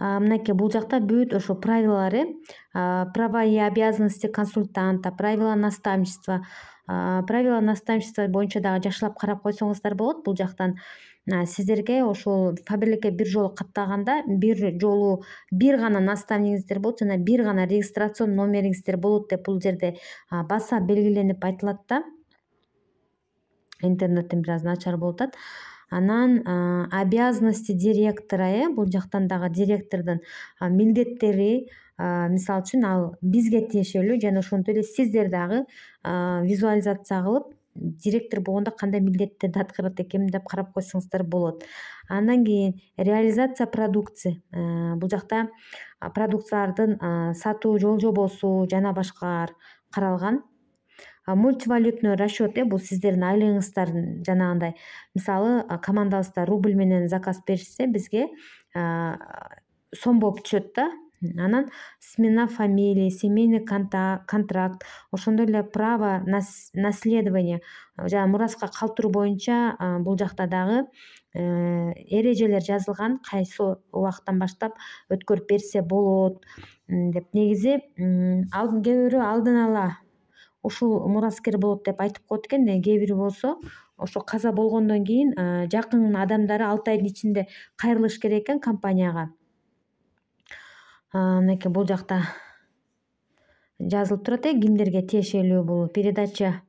мынакей бул жакта бүт ошо правилалар, права и обязанности консультанта, правила наставничества боюнча дагы жакшылап карап койсоңуздар болот. Бул жактан сиздерге ошол фаберликке бир жолу каттаганда бир гана наставнигиңиздер болот жана бир гана регистрацион номериңиздер болот деп бул жерде баса белгиленип айтылат да. Интернеттен бир аз начар болуп атат. Анан обязанности директора, бул жактан дагы директордун милдеттери, мисалы үчүн ал бизге тиешелүү жана ошентип эле сиздер дагы визуализация кылып директор болгондо кандай милдеттерди аткарат экенин деп карап койсоңуздар болот. Андан кийин реализация продукции, бул жакта продукциялардын сатуу жолжобосу жана башкалар каралган. Мультивалютный расчет, бул сиздердин айлыгыңыздардын жанагындай, мисалы командабызда рубль менен заказ беришсе бизге сом болуп түшөт да. Анан смена фамилии, семейный контракт, ошондой эле право наследования жана мураска калтыруу боюнча бул жакта дагы эрежелер жазылган, кайсы убакыттан баштап өткөрүп берсе болот деп. Негизи кээ бирөө алдын ала ушул мураскер болот деп айтып коет экен, кээ бири болсо ошо каза болгондон кийин жакын адамдары 6 айдын ичинде кайрылыш керек экен компанияга. Мынакей бул жакта жазылып турат, кимдерге тиешелүү бул передача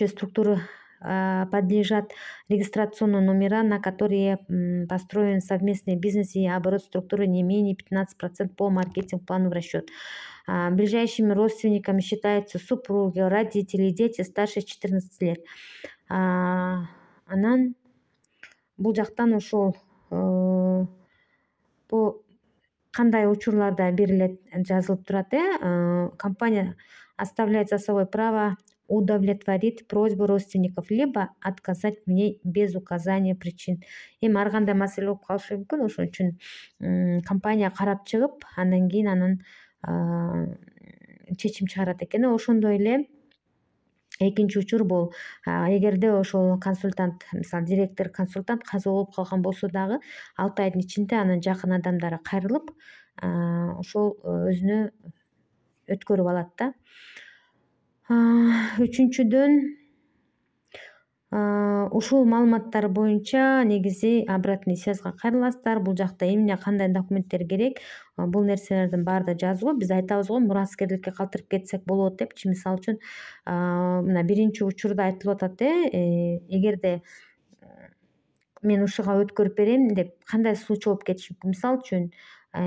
структуры подлежат регистрационного номера, на которые построен совместный бизнес и оборот структуры не менее 15% по маркетинг плану в расчет. Ближайшими родственниками считаются супруги, родители, дети старше 14 лет. Анан бул жактан ошол кандай учурларда берилет жазылып турат. Компания оставляет за собой право удовлетворить просьбу родственников либо отказать в ней без указания причин. Ар кандай маселе болуп калышы мүмкүн, ошон үчүн компания карап чыгып андан кийин анын чечим чыгарат экен. Ошондой эле экинчи учур бул эгерде ошол консультант, мисалы директор консультант каза болуп калган болсо дагы 6 айдын ичинде анын жакын адамдары кайрылып ошол өзүнө өткөрүп алат да. Үчүнчүдөн ушул маалыматтар боюнча негизи обратный связьга кайрыласыздар. Бул жакта эмне кандай документтер керек, бул нерселердин баары да жазылган. Биз айтабыз го, мураскерликке калтырып кетсек болот депчи. Мисалы үчүн мына биринчи учурда айтылып атат, эгерде мен ушуга өткөрүп берем деп кандай случай болуп кетиши мүмкүн. Мисалы үчүн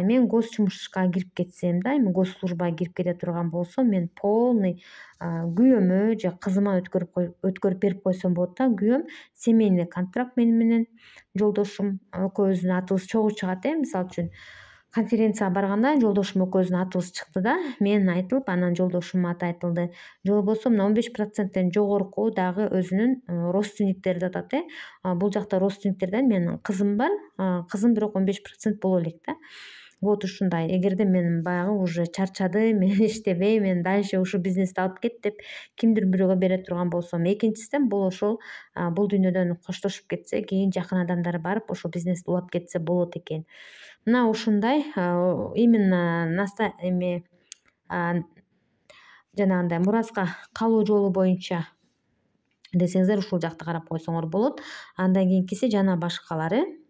мен гос жумушка кирип кетсем да, эми госслужбага кирип кете турган болсом, мен полный күйөөмө же кызыма өткөрүп берип койсом болот да. Күйөөм семейный контракт менен жолдошум экөөбүздүн атыбыз чогуу чыгат. Мисалы үчүн конференцияга барганда жолдошум экөөбүздүн атыбыз чыкты да, мен айтылып, анан жолдошумдун аты айтылды. Же болбосо мына 15%тен жогорку дагы өзүнүн родственниктерди атат. Бул жакта родственниктерден менин кызым бар, кызым бирок 15% боло элек да. Вот ушундай. Эгерде мен баягы уже чарчадым, мен иштебейм, мен дальше ушу бизнести алып кет деп кимдир бирөөгө бере турган болсом, экинчисинен бул ошол бул дүйнөдөн коштошуп кетсе, кийин жакын адамдары барып ошол бизнести улап кетсе болот экен. Мына ушундай именно жанагындай мураска калуу жолу боюнча десеңиздер ушул жакты карап койсоңор болот. Андан кийинкиси жана башкалары.